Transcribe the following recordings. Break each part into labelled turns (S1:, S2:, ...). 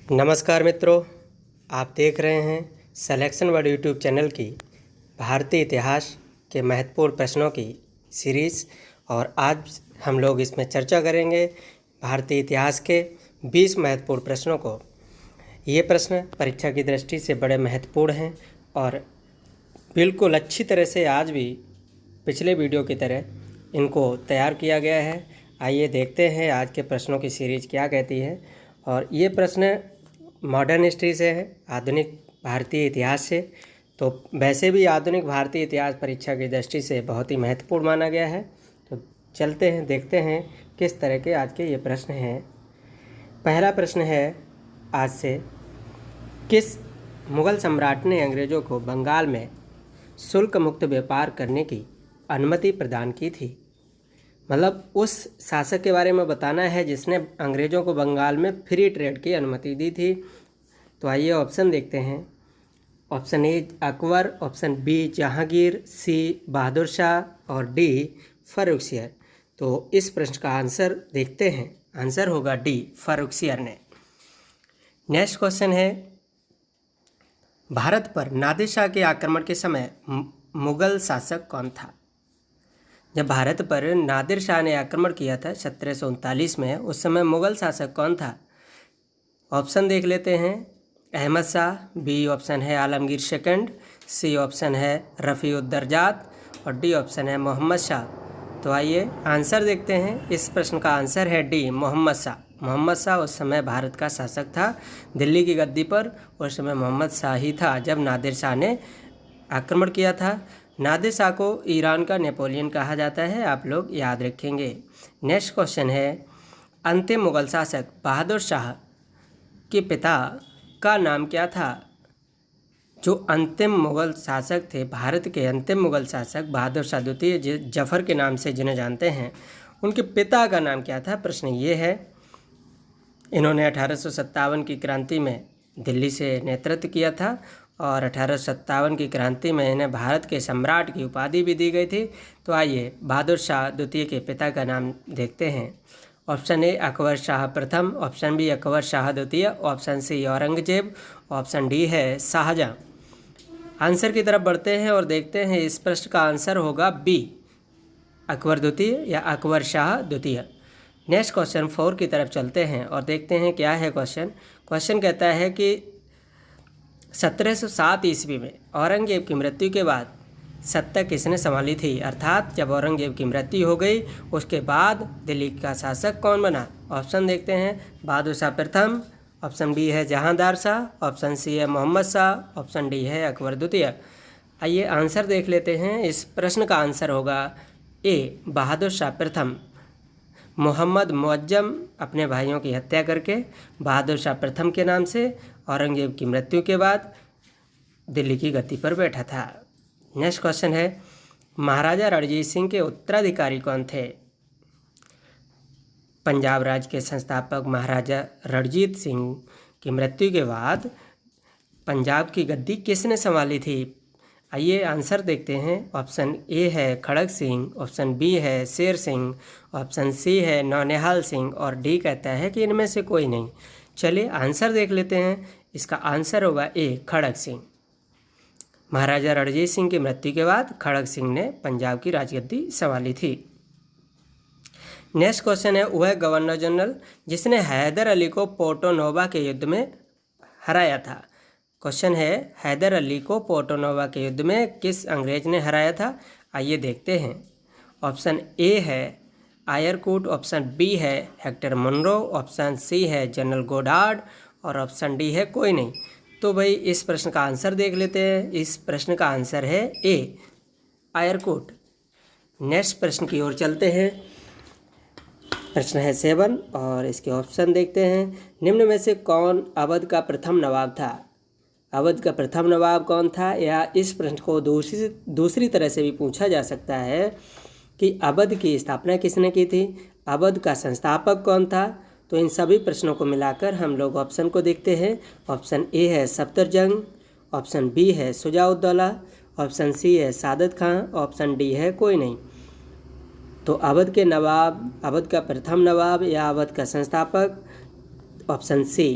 S1: नमस्कार मित्रों, आप देख रहे हैं सिलेक्शन वर्ड यूट्यूब चैनल की भारतीय इतिहास के महत्वपूर्ण प्रश्नों की सीरीज़। और आज हम लोग इसमें चर्चा करेंगे भारतीय इतिहास के 20 महत्वपूर्ण प्रश्नों को। ये प्रश्न परीक्षा की दृष्टि से बड़े महत्वपूर्ण हैं और बिल्कुल अच्छी तरह से आज भी पिछले वीडियो की तरह इनको तैयार किया गया है। आइए देखते हैं आज के प्रश्नों की सीरीज़ क्या कहती है। और ये प्रश्न मॉडर्न हिस्ट्री से है, आधुनिक भारतीय इतिहास से। तो वैसे भी आधुनिक भारतीय इतिहास परीक्षा की दृष्टि से बहुत ही महत्वपूर्ण माना गया है। तो चलते हैं, देखते हैं किस तरह के आज के ये प्रश्न हैं। पहला प्रश्न है आज से, किस मुग़ल सम्राट ने अंग्रेज़ों को बंगाल में शुल्क मुक्त व्यापार करने की अनुमति प्रदान की थी? मतलब उस शासक के बारे में बताना है जिसने अंग्रेज़ों को बंगाल में फ्री ट्रेड की अनुमति दी थी। तो आइए ऑप्शन देखते हैं। Option A Akbar, option B Jahangir, C Bahadur Shah और डी फर्रुखसियर। तो इस प्रश्न का आंसर देखते हैं। आंसर होगा डी फर्रुखसियर ने। नेक्स्ट क्वेश्चन है, भारत पर नादिर शाह के आक्रमण के समय मुग़ल शासक कौन था? जब भारत पर नादिर शाह ने आक्रमण किया था 1739 में, उस समय मुग़ल शासक कौन था? ऑप्शन देख लेते हैं। अहमद शाह, बी ऑप्शन है आलमगीर सेकंड, सी ऑप्शन है रफ़ीउद्दर्जात और डी ऑप्शन है मोहम्मद शाह। तो आइए आंसर देखते हैं। इस प्रश्न का आंसर है डी मोहम्मद शाह। मोहम्मद शाह उस समय भारत का शासक था। दिल्ली की गद्दी पर उस समय मोहम्मद शाह ही था जब नादिर शाह ने आक्रमण किया था। नादिर शाह को ईरान का नेपोलियन कहा जाता है, आप लोग याद रखेंगे। नेक्स्ट क्वेश्चन है, अंतिम मुग़ल शासक बहादुर शाह के पिता का नाम क्या था? जो अंतिम मुग़ल शासक थे, भारत के अंतिम मुग़ल शासक बहादुर शाह द्वितीय जफ़र के नाम से जिन्हें जानते हैं, उनके पिता का नाम क्या था? प्रश्न ये है। इन्होंने 1857 की क्रांति में दिल्ली से नेतृत्व किया था और 1857 की क्रांति में इन्हें भारत के सम्राट की उपाधि भी दी गई थी। तो आइए बहादुर शाह द्वितीय के पिता का नाम देखते हैं। ऑप्शन ए अकबर शाह प्रथम, ऑप्शन बी अकबर शाह द्वितीय, option C Aurangzeb, option D है शाहजहां। आंसर की तरफ बढ़ते हैं और देखते हैं। इस प्रश्न का आंसर होगा बी अकबर द्वितीय या अकबर शाह द्वितीय। नेक्स्ट क्वेश्चन 4 की तरफ चलते हैं और देखते हैं क्या है क्वेश्चन। क्वेश्चन कहता है कि 1707 ईस्वी में औरंगजेब की मृत्यु के बाद सत्ता किसने संभाली थी? अर्थात जब औरंगजेब की मृत्यु हो गई उसके बाद दिल्ली का शासक कौन बना? ऑप्शन देखते हैं। बहादुर शाह प्रथम, ऑप्शन बी है जहांदार शाह, ऑप्शन सी है मोहम्मद शाह, ऑप्शन डी है अकबर द्वितीय। आइए आंसर देख लेते हैं। इस प्रश्न का आंसर होगा ए बहादुर शाह प्रथम। मोहम्मद मुअज्जम अपने भाइयों की हत्या करके बहादुर शाह प्रथम के नाम से औरंगजेब की मृत्यु के बाद दिल्ली की गद्दी पर बैठा था। नेक्स्ट क्वेश्चन है, महाराजा रणजीत सिंह के उत्तराधिकारी कौन थे? पंजाब राज्य के संस्थापक महाराजा रणजीत सिंह की मृत्यु के बाद पंजाब की गद्दी किसने संभाली थी? आइए आंसर देखते हैं। ऑप्शन ए है खड़ग सिंह, ऑप्शन बी है शेर सिंह, ऑप्शन सी है नौनिहाल सिंह और डी कहता है कि इनमें से कोई नहीं। चलिए आंसर देख लेते हैं। इसका आंसर होगा ए खड़ग सिंह। महाराजा रणजीत सिंह की मृत्यु के बाद खड़ग सिंह ने पंजाब की राजगद्दी संभाली थी। नेक्स्ट क्वेश्चन है, वह गवर्नर जनरल जिसने हैदर अली को पोर्टो नोवा के युद्ध में हराया था। क्वेश्चन है, हैदर अली को पोर्टो नोवा के युद्ध में किस अंग्रेज ने हराया था? आइए देखते हैं। ऑप्शन ए है आयरकूट, ऑप्शन बी है हेक्टर मुनरो, ऑप्शन सी है जनरल गोडार्ड और ऑप्शन डी है कोई नहीं। तो भाई इस प्रश्न का आंसर देख लेते हैं। इस प्रश्न का आंसर है ए आयरकूट। नेक्स्ट प्रश्न की ओर चलते हैं। प्रश्न है 7 और इसके ऑप्शन देखते हैं। निम्न में से कौन अवध का प्रथम नवाब था? अवध का प्रथम नवाब कौन था? या इस प्रश्न को दूसरी तरह से भी पूछा जा सकता है कि अवध की स्थापना किसने की थी? अवध का संस्थापक कौन था? तो इन सभी प्रश्नों को मिलाकर हम लोग ऑप्शन को देखते हैं। ऑप्शन ए है सफदरजंग, ऑप्शन बी है शुजाउद्दौला, ऑप्शन सी है सादत खां, ऑप्शन डी है कोई नहीं। तो अवध के नवाब, अवध का प्रथम नवाब या अवध का संस्थापक, ऑप्शन सी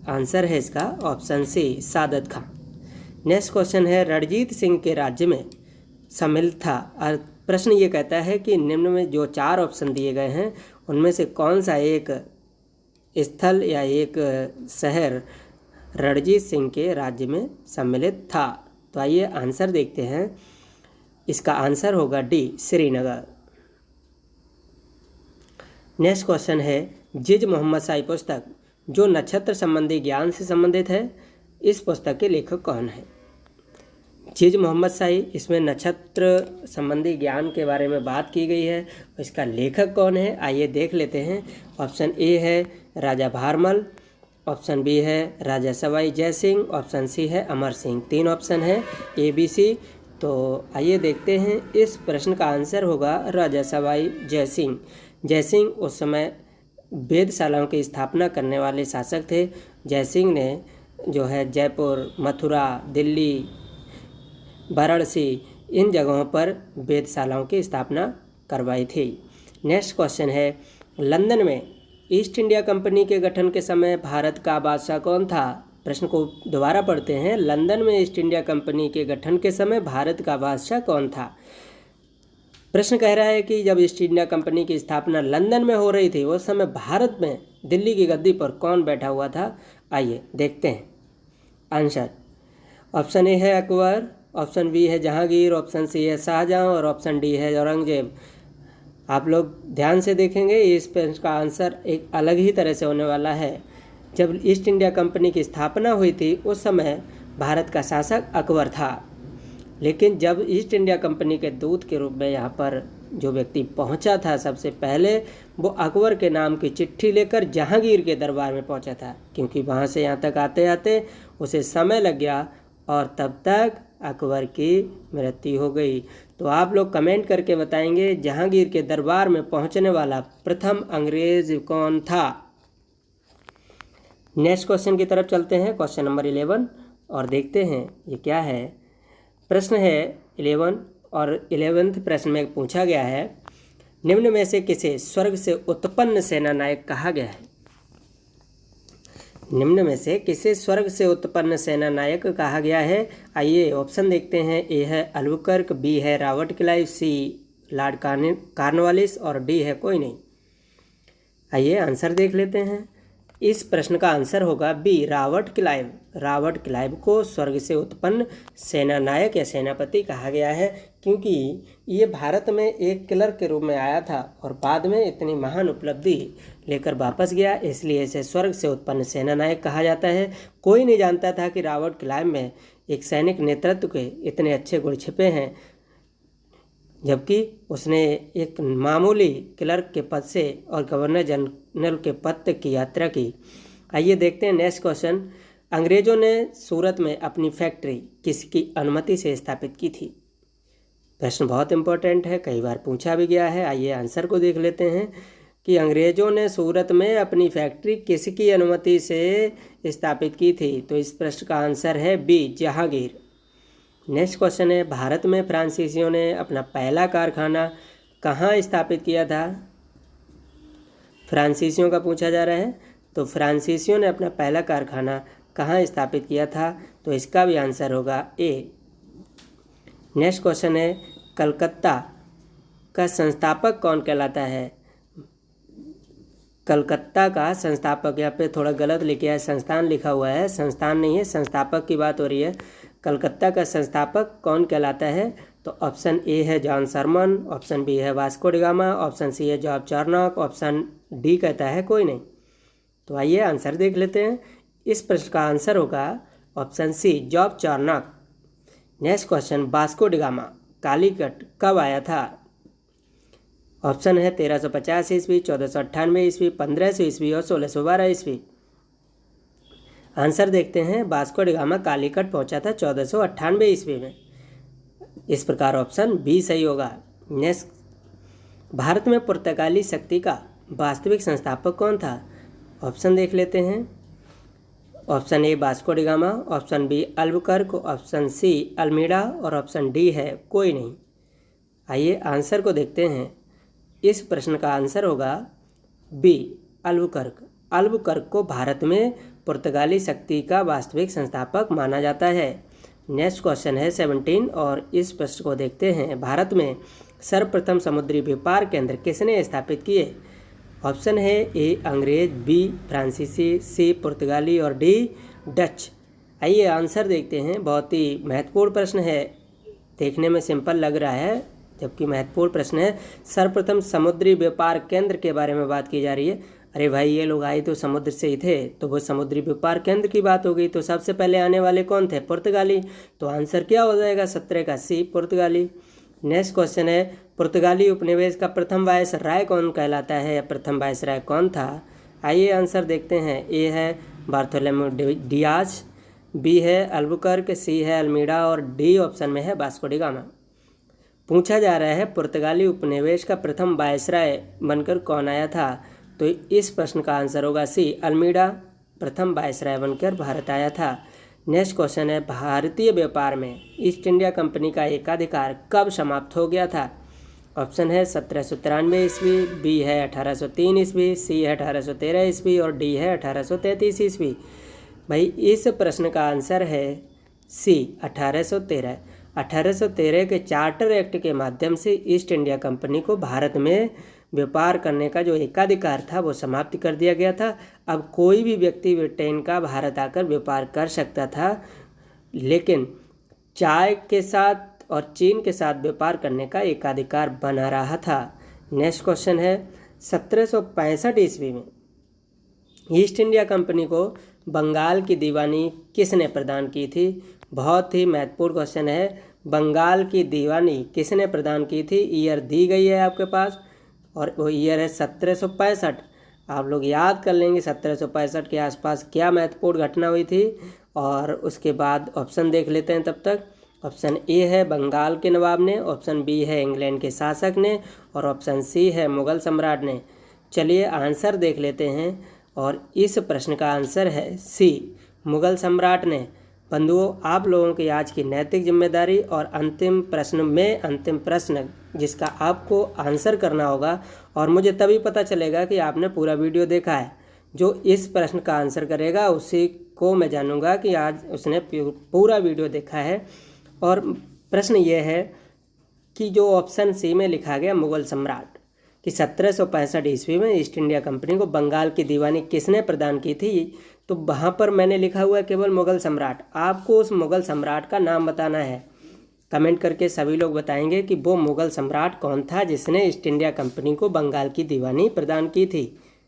S1: आंसर है इसका ऑप्शन सी सादत खां। नेक्स्ट क्वेश्चन है रणजीत सिंह के राज्य में सम्मिलित था। प्रश्न ये कहता है कि निम्न में जो 4 ऑप्शन दिए गए हैं उनमें से कौन सा एक स्थल या एक शहर रणजीत सिंह के राज्य में सम्मिलित था। तो आइए आंसर देखते हैं। इसका आंसर होगा डी श्रीनगर। नेक्स्ट क्वेश्चन है जिज मोहम्मद शाही पुस्तक जो नक्षत्र संबंधी ज्ञान से संबंधित है, इस पुस्तक के लेखक कौन है। जिज मोहम्मद शाही, इसमें नक्षत्र संबंधी ज्ञान के बारे में बात की गई है। इसका लेखक कौन है आइए देख लेते हैं। ऑप्शन ए है राजा भारमल, ऑप्शन बी है राजा सवाई जय सिंह, ऑप्शन सी है अमर सिंह। 3 ऑप्शन है ए बी सी। तो आइए देखते हैं। इस प्रश्न का आंसर होगा राजा सवाई जय सिंह। जय सिंह उस समय वेधशालाओं की स्थापना करने वाले शासक थे। जय सिंह ने जो है जयपुर, मथुरा, दिल्ली, वाराणसी इन जगहों पर वेधशालाओं की स्थापना करवाई थी। नेक्स्ट क्वेश्चन है लंदन में ईस्ट इंडिया कंपनी के गठन के समय भारत का बादशाह कौन था। प्रश्न को दोबारा पढ़ते हैं। लंदन में ईस्ट इंडिया कंपनी के गठन के समय भारत का बादशाह कौन था। प्रश्न कह रहा है कि जब ईस्ट इंडिया कंपनी की स्थापना लंदन में हो रही थी उस समय भारत में दिल्ली की गद्दी पर कौन बैठा हुआ था। आइए देखते हैं आंसर। ऑप्शन ए है अकबर, ऑप्शन बी है जहांगीर, ऑप्शन सी है शाहजहां और ऑप्शन डी है औरंगजेब। आप लोग ध्यान से देखेंगे इस प्रश्न का आंसर एक अलग ही तरह से होने वाला है। जब ईस्ट इंडिया कंपनी की स्थापना हुई थी उस समय भारत का शासक अकबर था, लेकिन जब ईस्ट इंडिया कंपनी के दूत के रूप में यहाँ पर जो व्यक्ति पहुँचा था सबसे पहले वो अकबर के नाम की चिट्ठी लेकर जहांगीर के दरबार में पहुँचा था, क्योंकि वहाँ से यहाँ तक आते आते उसे समय लग गया और तब तक अकबर की मृत्यु हो गई। तो आप लोग कमेंट करके बताएंगे जहांगीर के दरबार में पहुंचने वाला प्रथम अंग्रेज कौन था। नेक्स्ट क्वेश्चन की तरफ चलते हैं, क्वेश्चन नंबर 11 और देखते हैं ये क्या है। प्रश्न है 11 और 11वें प्रश्न में पूछा गया है निम्न में से किसे स्वर्ग से उत्पन्न सेना नायक कहा गया है। निम्न में से किसे स्वर्ग से उत्पन्न सेना नायक कहा गया है। आइए ऑप्शन देखते हैं। ए है अल्बुकर्क, बी है रॉबर्ट क्लाइव, सी लॉर्ड कॉर्नवालिस और डी है कोई नहीं। आइए आंसर देख लेते हैं। इस प्रश्न का आंसर होगा B Robert Clive. Robert Clive को स्वर्ग से उत्पन्न सेना नायक या सेनापति कहा गया है, क्योंकि ये भारत में एक क्लर्क के रूप में आया था और बाद में इतनी महान उपलब्धि लेकर वापस गया, इसलिए इसे स्वर्ग से उत्पन्न सेना नायक कहा जाता है। कोई नहीं जानता था कि रॉबर्ट क्लाइव में एक सैनिक नेतृत्व के इतने अच्छे गुण छिपे हैं, जबकि उसने एक मामूली क्लर्क के पद से और गवर्नर जनरल के पद तक की यात्रा की। आइए देखते हैं नेक्स्ट क्वेश्चन। अंग्रेजों ने सूरत में अपनी फैक्ट्री किसकी अनुमति से स्थापित की थी। प्रश्न बहुत इंपॉर्टेंट है, कई बार पूछा भी गया है। आइए आंसर को देख लेते हैं कि अंग्रेजों ने सूरत में अपनी फैक्ट्री किसकी अनुमति से स्थापित की थी। तो इस प्रश्न का आंसर है बी जहांगीर। नेक्स्ट क्वेश्चन है भारत में फ्रांसीसियों ने अपना पहला कारखाना कहाँ स्थापित किया था। फ्रांसीसियों का पूछा जा रहा है, तो फ्रांसीसियों ने अपना पहला कारखाना कहाँ स्थापित किया था। तो इसका भी आंसर होगा ए। नेक्स्ट क्वेश्चन है कलकत्ता का संस्थापक कौन कहलाता है। कलकत्ता का संस्थापक, यहाँ पे थोड़ा गलत लिखा है, संस्थान लिखा हुआ है, संस्थान नहीं है, संस्थापक की बात हो रही है। कलकत्ता का संस्थापक कौन कहलाता है। तो ऑप्शन ए है जॉन सरमन, ऑप्शन बी है Vasco da Gama, option C है जॉब चार्नॉक, ऑप्शन डी कहता है कोई नहीं। तो आइए आंसर देख लेते हैं। इस प्रश्न का आंसर होगा option C Job Charnock. Next question Vasco da Gama Calicut कब आया था। ऑप्शन है 1350 ईस्वी, 1498 ईस्वी, 1500 ईस्वी और 1612 ईस्वी। आंसर देखते हैं। वास्को डी गामा कालीकट पहुंचा था 1498 ईस्वी में। इस प्रकार ऑप्शन बी सही होगा। नेक्स्ट, भारत में पुर्तगाली शक्ति का वास्तविक संस्थापक कौन था। ऑप्शन देख लेते हैं। Option A Vasco da Gama, option B Albuquerque, option C Almeida और ऑप्शन डी है कोई नहीं। आइए आंसर को देखते हैं। इस प्रश्न का आंसर होगा बी अल्बुकर्क। अल्बुकर्क को भारत में पुर्तगाली शक्ति का वास्तविक संस्थापक माना जाता है? नेक्स्ट क्वेश्चन है 17 और इस प्रश्न को देखते हैं। भारत में सर्वप्रथम समुद्री व्यापार केंद्र किसने स्थापित किए? ऑप्शन है ए अंग्रेज, बी फ्रांसीसी, सी पुर्तगाली और डी डच। आइए आंसर देखते हैं। बहुत ही महत्वपूर्ण प्रश्न है, देखने में सिंपल लग रहा है जबकि महत्वपूर्ण प्रश्न है। सर्वप्रथम समुद्री व्यापार केंद्र के बारे में बात की जा रही है। अरे भाई, ये लोग आए तो समुद्र से ही थे, तो वो समुद्री व्यापार केंद्र की बात हो गई। तो सबसे पहले आने वाले कौन थे? पुर्तगाली। तो आंसर क्या हो जाएगा? 17 का सी पुर्तगाली। नेक्स्ट क्वेश्चन है, पुर्तगाली उपनिवेश का प्रथम वायसराय कौन कहलाता है? प्रथम वायसराय कौन था? आइए आंसर देखते हैं। ए है बार्थोलोमेउ डियाज, बी है अल्बुकर्क, सी है अल्मीडा और डी ऑप्शन में है वास्को डी गामा। पूछा जा रहा है पुर्तगाली उपनिवेश का प्रथम वायसराय बनकर कौन आया था? तो इस प्रश्न का आंसर होगा सी अल्मीडा प्रथम वायसराय बनकर भारत आया था। नेक्स्ट क्वेश्चन है, भारतीय व्यापार में ईस्ट इंडिया कंपनी का एकाधिकार कब समाप्त हो गया था? ऑप्शन है 1793 ईस्वी, बी है 1803 ईस्वी, सी है 1813 ईस्वी और डी है 1833 ईस्वी। भाई, इस प्रश्न का आंसर है सी 1813। 1813 के चार्टर एक्ट के माध्यम से ईस्ट इंडिया कंपनी को भारत में व्यापार करने का जो एकाधिकार था वो समाप्त कर दिया गया था। अब कोई भी व्यक्ति ब्रिटेन का भारत आकर व्यापार कर सकता था, लेकिन चाय के साथ और चीन के साथ व्यापार करने का एकाधिकार बना रहा था। नेक्स्ट क्वेश्चन है, 1765 ईस्वी में ईस्ट इंडिया कंपनी को बंगाल की दीवानी किसने प्रदान की थी? बहुत ही महत्वपूर्ण क्वेश्चन है। बंगाल की दीवानी किसने प्रदान की थी? ईयर दी गई है आपके पास और वो ईयर है 1765। आप लोग याद कर लेंगे 1765 के आसपास क्या महत्वपूर्ण घटना हुई थी। और उसके बाद ऑप्शन देख लेते हैं तब तक। ऑप्शन ए है बंगाल के नवाब ने, ऑप्शन बी है इंग्लैंड के शासक ने और ऑप्शन सी है मुगल सम्राट ने। चलिए आंसर देख लेते हैं और इस प्रश्न का आंसर है सी मुगल सम्राट ने। बंधुओं, आप लोगों की आज की नैतिक जिम्मेदारी और अंतिम प्रश्न जिसका आपको आंसर करना होगा और मुझे तभी पता चलेगा कि आपने पूरा वीडियो देखा है। जो इस प्रश्न का आंसर करेगा उसी को मैं जानूंगा कि आज उसने पूरा वीडियो देखा है। और प्रश्न ये है कि जो ऑप्शन सी में लिखा गया मुगल सम्राट कि 1765 ईस्वी में ईस्ट इंडिया कंपनी को बंगाल की दीवानी किसने प्रदान की थी, तो वहाँ पर मैंने लिखा हुआ है केवल मुगल सम्राट। आपको उस मुगल सम्राट का नाम बताना है। कमेंट करके सभी लोग बताएंगे कि वो मुगल सम्राट कौन था जिसने ईस्ट इंडिया कंपनी को बंगाल की दीवानी प्रदान की थी।